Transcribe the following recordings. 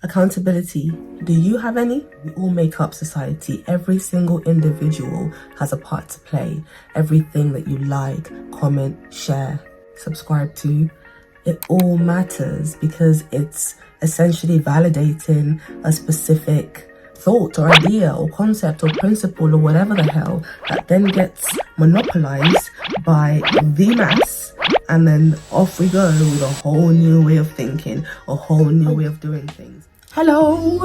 Accountability. Do you have any? We all make up society. Every single individual has a part to play. Everything that you like, comment, share, subscribe to, it all matters because it's essentially validating a specific thought or idea or concept or principle or whatever the hell that then gets monopolized by the mass, and then off we go with a whole new way of thinking, a whole new way of doing things. Hello,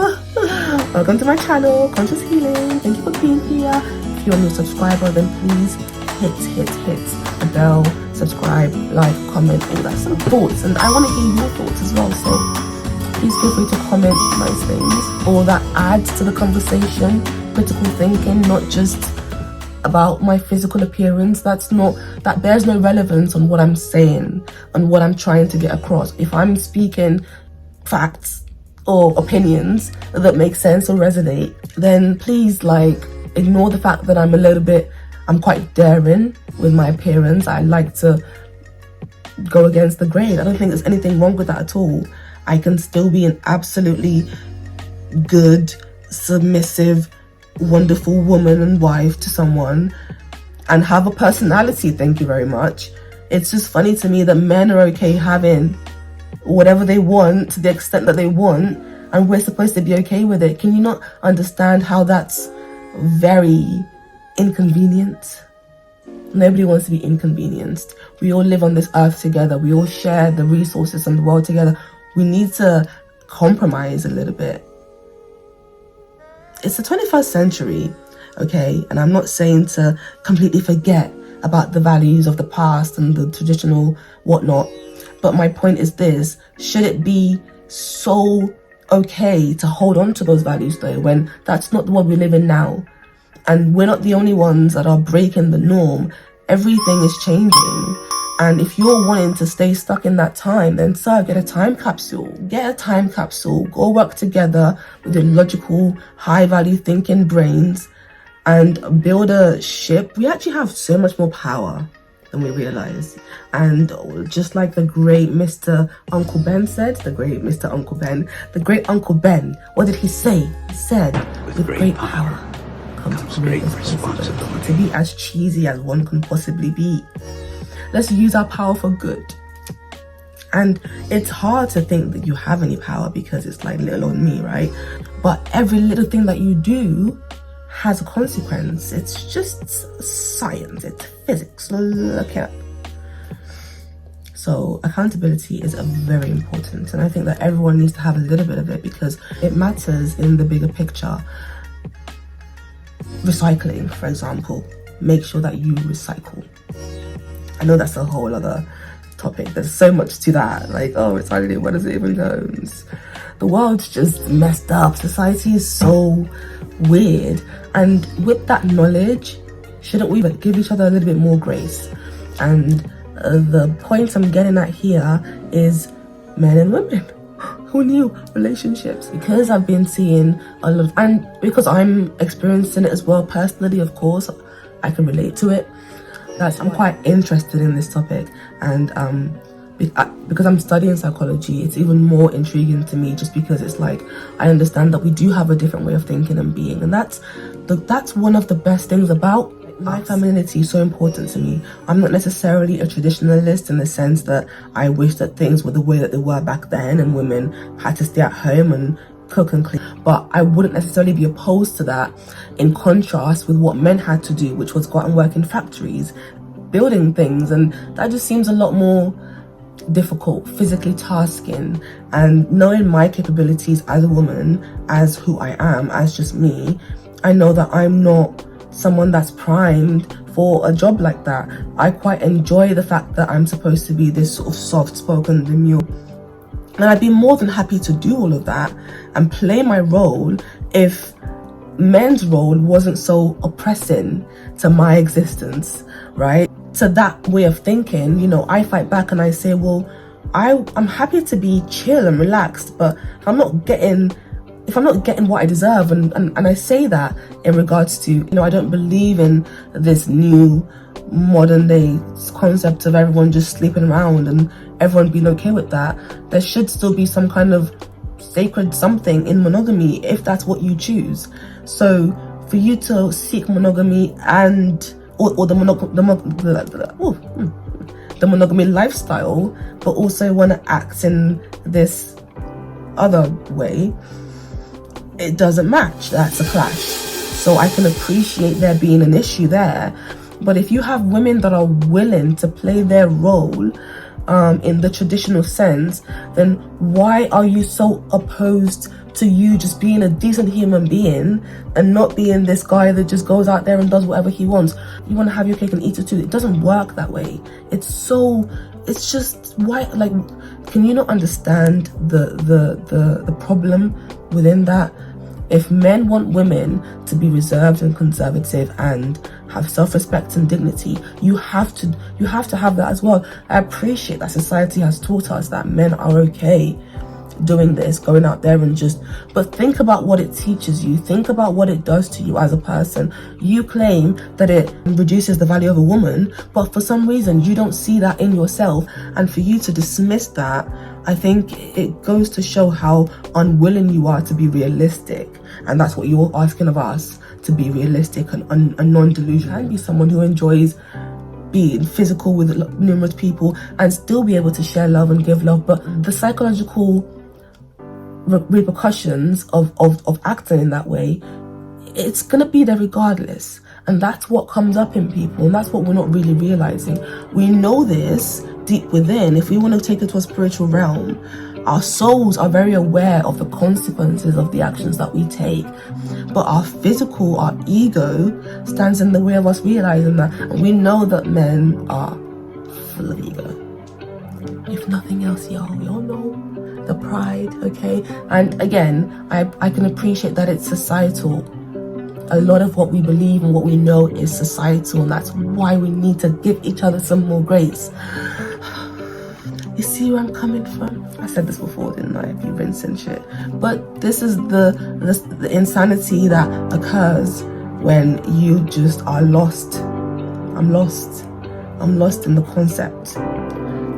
welcome to my channel, Conscious Healing. Thank you for being here. If you're a new subscriber, then please hit the bell, subscribe, like, comment, all that, some thoughts, and I want to hear your thoughts as well, so please feel free to comment nice things or that adds to the conversation. Critical thinking, not just about my physical appearance. That bears no relevance on what I'm saying and what I'm trying to get across. If I'm speaking facts or opinions that make sense or resonate, then please ignore the fact that I'm quite daring with my appearance. I like to go against the grain. I don't think there's anything wrong with that at all. I can still be an absolutely good, submissive, wonderful woman and wife to someone and have a personality, thank you very much. It's just funny to me that men are okay having whatever they want to the extent that they want, and we're supposed to be okay with it. Can you not understand how that's very inconvenient? Nobody wants to be inconvenienced. We all live on this earth together. We all share the resources and the world together. We need to compromise a little bit. It's the 21st century, okay? And I'm not saying to completely forget about the values of the past and the traditional whatnot. But my point is this: should it be so okay to hold on to those values though, when that's not the world we live in now? And we're not the only ones that are breaking the norm. Everything is changing. And if you're wanting to stay stuck in that time, then sir, get a time capsule. Get a time capsule. Go work together with your logical, high-value thinking brains and build a ship. We actually have so much more power than we realize. And just like the great Mr. Uncle Ben said, the great Uncle Ben, what did he say? He said, with great power comes great responsibility. To be as cheesy as one can possibly be. Let's use our power for good. And it's hard to think that you have any power because it's like little on me, right? But every little thing that you do has a consequence. It's just science, it's physics. Look it up. So accountability is very important, and I think that everyone needs to have a little bit of it because it matters in the bigger picture. Recycling, for example, make sure that you recycle. I know that's a whole other topic. There's so much to that. Recycling, what does it even know? The world's just messed up. Society is so weird. And with that knowledge, shouldn't we give each other a little bit more grace? And the point I'm getting at here is men and women. Who knew? Relationships. Because I've been seeing a lot, and because I'm experiencing it as well personally, of course, I can relate to it. I'm quite interested in this topic, and because I'm studying psychology, it's even more intriguing to me, just because it's I understand that we do have a different way of thinking and being, and that's one of the best things about my femininity. So important to me. I'm not necessarily a traditionalist in the sense that I wish that things were the way that they were back then and women had to stay at home and cook and clean, but I wouldn't necessarily be opposed to that, in contrast with what men had to do, which was go out and work in factories building things, and that just seems a lot more difficult, physically tasking. And knowing my capabilities as a woman, as who I am, as just me, I know that I'm not someone that's primed for a job like that. I quite enjoy the fact that I'm supposed to be this sort of soft-spoken demure. And I'd be more than happy to do all of that and play my role if men's role wasn't so oppressing to my existence, right? To that way of thinking, I fight back and I say, well, I'm happy to be chill and relaxed, but if I'm not getting what I deserve, and I say that in regards to, I don't believe in this new modern day concept of everyone just sleeping around and everyone being okay with that. There should still be some kind of sacred something in monogamy if that's what you choose. So for you to seek monogamy and or the monogamy lifestyle, but also want to act in this other way, it doesn't match. That's a clash. So I can appreciate there being an issue there. But if you have women that are willing to play their role in the traditional sense, then why are you so opposed to you just being a decent human being and not being this guy that just goes out there and does whatever he wants? You want to have your cake and eat it too. It doesn't work that way. It's just why, like, can you not understand the problem within that? If men want women to be reserved and conservative and have self-respect and dignity, you have to have that as well. I appreciate that society has taught us that men are okay doing this, going out there and but think about what it teaches you. Think about what it does to you as a person. You claim that it reduces the value of a woman, but for some reason you don't see that in yourself, and for you to dismiss that, I think it goes to show how unwilling you are to be realistic. And that's what you're asking of us, to be realistic and non-delusional. And be someone who enjoys being physical with numerous people and still be able to share love and give love. But the psychological repercussions of acting in that way, it's going to be there regardless. And that's what comes up in people, and that's what we're not really realizing. We know this deep within. If we want to take it to a spiritual realm, our souls are very aware of the consequences of the actions that we take. But our physical, our ego stands in the way of us realizing that. And we know that men are full of ego. If nothing else, y'all, we all know the pride, okay? And again, I can appreciate that it's societal. A lot of what we believe and what we know is societal, and that's why we need to give each other some more grace. You see where I'm coming from? I said this before, didn't I? Be rinsing shit. But this is the insanity that occurs when you just are lost. I'm lost in the concept.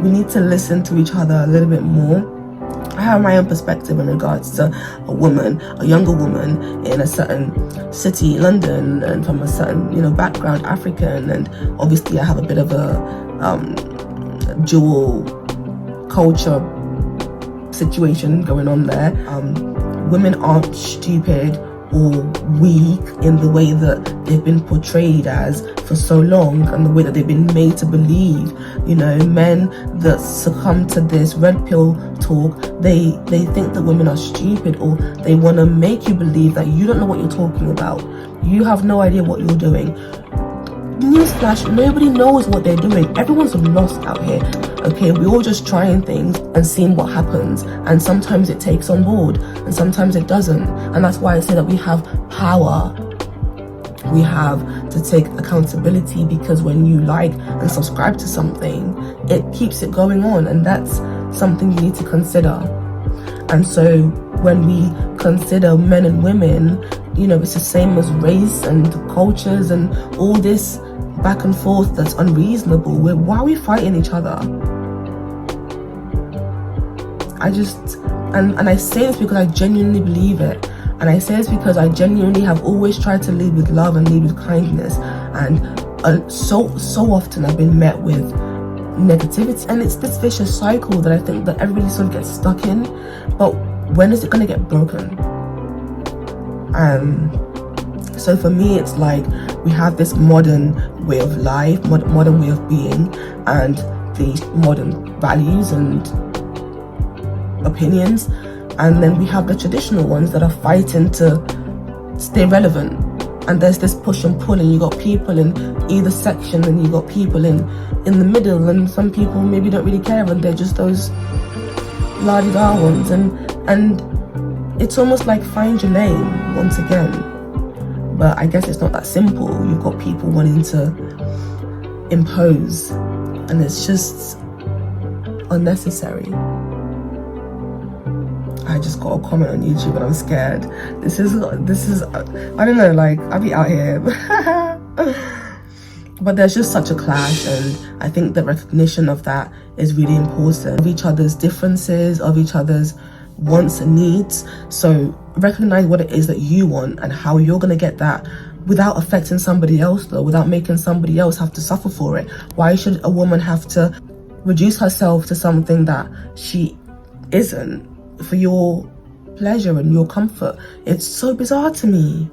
We need to listen to each other a little bit more. I have my own perspective in regards to a younger woman in a certain city, London, and from a certain, background, African, and obviously I have a bit of a dual culture situation going on there. Women aren't stupid or weak in the way that they've been portrayed as for so long, and the way that they've been made to believe. Men that succumb to this red pill talk, they think that women are stupid, or they want to make you believe that you don't know what you're talking about. You have no idea what you're doing. Newsflash, nobody knows what they're doing. Everyone's lost out here. Okay, we're all just trying things and seeing what happens, and sometimes it takes on board and sometimes it doesn't. And that's why I say that we have power. We have to take accountability, because when you like and subscribe to something, it keeps it going on, and that's something you need to consider. And so when we consider men and women, it's the same as race and cultures and all this back and forth that's unreasonable. Why are we fighting each other? And I say this because I genuinely believe it. And I say this because I genuinely have always tried to lead with love and lead with kindness. And so often I've been met with negativity. And it's this vicious cycle that I think that everybody sort of gets stuck in. But when is it going to get broken? So for me, it's like we have this modern way of life, modern way of being, and these modern values and opinions, and then we have the traditional ones that are fighting to stay relevant. And there's this push and pull, and you got people in either section, and you got people in the middle, and some people maybe don't really care, and they're just those la-di-da ones, and it's almost like find your lane once again. But I guess it's not that simple. You've got people wanting to impose, and it's just unnecessary. I just got a comment on YouTube and I'm scared. This is I don't know, like, I'll be out here. But there's just such a clash, and I think the recognition of that is really important. Of each other's differences, of each other's wants and needs. So recognize what it is that you want and how you're going to get that without affecting somebody else, though, without making somebody else have to suffer for it. Why should a woman have to reduce herself to something that she isn't for your pleasure and your comfort? It's so bizarre to me.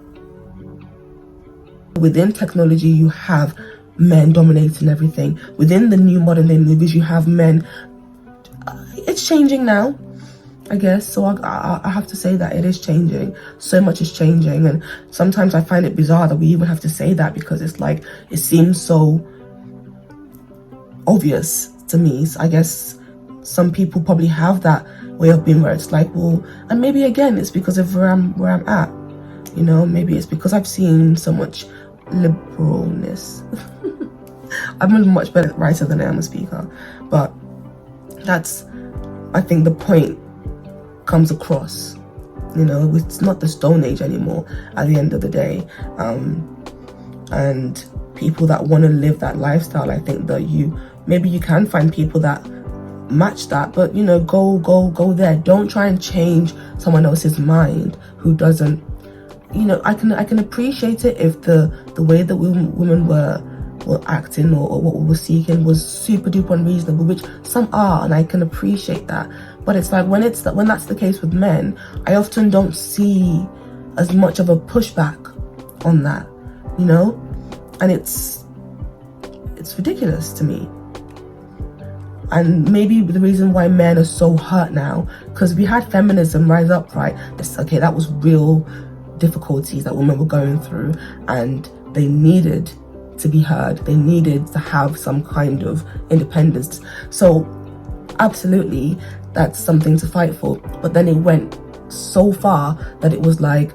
Within technology, you have men dominating everything. Within the new modern day movies, you have men. It's changing now, I guess. So I have to say that it is changing. So much is changing, and sometimes I find it bizarre that we even have to say that, because it's like, it seems so obvious to me. So I guess some people probably have that way of being where it's like, well, and maybe again it's because of where I'm at, you know. Maybe it's because I've seen so much liberalness. I'm a much better writer than I am a speaker, but that's, I think the point comes across, you know. It's not the Stone Age anymore at the end of the day, and people that want to live that lifestyle, I think that maybe you can find people that match that, but you know, go there. Don't try and change someone else's mind who doesn't, you know. I can appreciate it if the way that women were acting or what we were seeking was super duper unreasonable, which some are, and I can appreciate that. But it's like, when that's the case with men, I often don't see as much of a pushback on that, you know, and it's ridiculous to me. And maybe the reason why men are so hurt now, because we had feminism rise up, right? That was real difficulties that women were going through, and they needed to be heard. They needed to have some kind of independence. So absolutely, that's something to fight for. But then it went so far that it was like,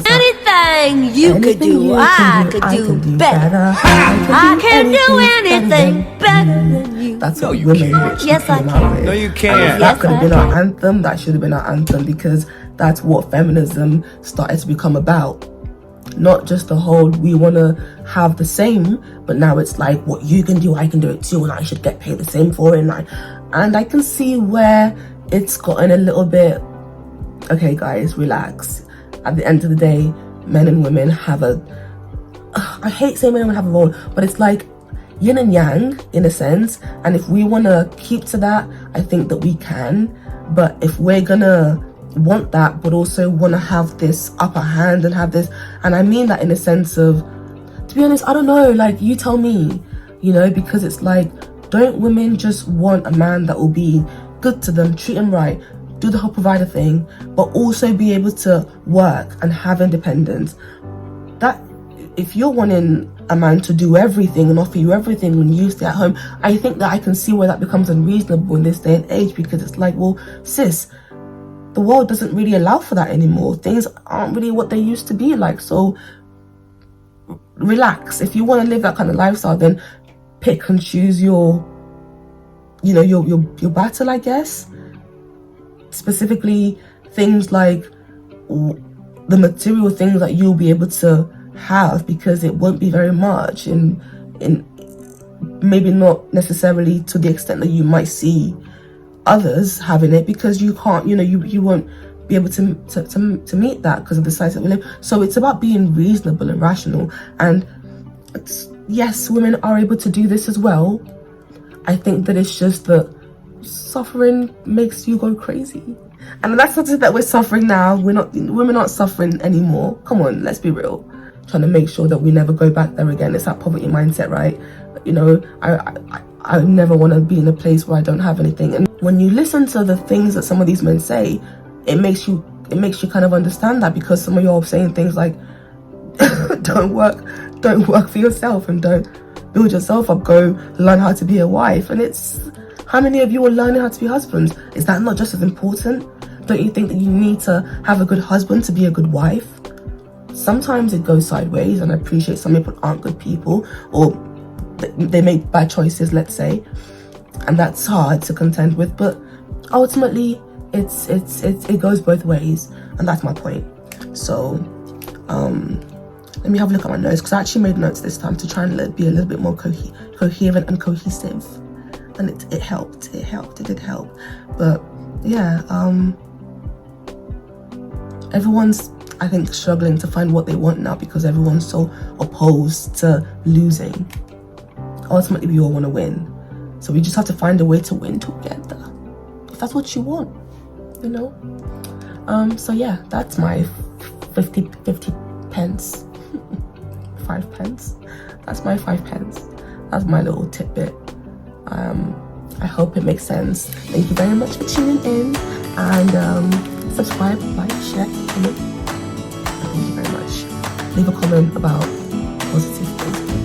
anything you could do, I could do better. I can do anything better than you. That's what women literally Yes, I came can. out with. No, you can't. And if that could have been our anthem, that should have been our anthem, because that's what feminism started to become about. Not just the whole, we want to have the same, but now it's like, what you can do, I can do it too, and I should get paid the same for it. And I can see where it's gotten a little bit, okay guys, relax. At the end of the day, men and women have I hate saying men and women have a role, but it's like yin and yang in a sense. And if we want to keep to that, I think that we can. But if we're gonna want that, but also want to have this upper hand and have this, and I mean that in a sense of, to be honest, I don't know, like, you tell me, you know, because it's like, don't women just want a man that will be good to them, treat them right, do the whole provider thing, but also be able to work and have independence? That, if you're wanting a man to do everything and offer you everything when you stay at home, I think that I can see where that becomes unreasonable in this day and age, because it's like, well, sis, the world doesn't really allow for that anymore. Things aren't really what they used to be like. So relax. If you want to live that kind of lifestyle, then pick and choose your battle, I guess. Specifically, things like the material things that you'll be able to have, because it won't be very much, in maybe not necessarily to the extent that you might see others having it, because you can't, you won't be able to meet that because of the size that we live. So it's about being reasonable and rational. And yes, women are able to do this as well. I think that it's just that suffering makes you go crazy. And that's not to say that we're suffering now. Women aren't suffering anymore. Come on, let's be real. Trying to make sure that we never go back there again. It's that poverty mindset, right? You know, I never want to be in a place where I don't have anything. And when you listen to the things that some of these men say, it makes you kind of understand that, because some of you are saying things like, don't work for yourself and don't build yourself up, go learn how to be a wife. And it's, how many of you are learning how to be husbands? Is that not just as important? Don't you think that you need to have a good husband to be a good wife? Sometimes it goes sideways, and I appreciate some people aren't good people, or they make bad choices, let's say, and that's hard to contend with. But ultimately, it goes both ways, and that's my point. So let me have a look at my notes, because I actually made notes this time to try and be a little bit more coherent and cohesive, and it did help. But yeah, everyone's, I think, struggling to find what they want now because everyone's so opposed to losing. Ultimately, we all want to win. So we just have to find a way to win together. If that's what you want, you know? So yeah, that's my 50 pence. 5 pence. That's my 5 pence. That's my little tidbit. I hope it makes sense. Thank you very much for tuning in. And subscribe, like, share, comment. Thank you very much. Leave a comment about positive things.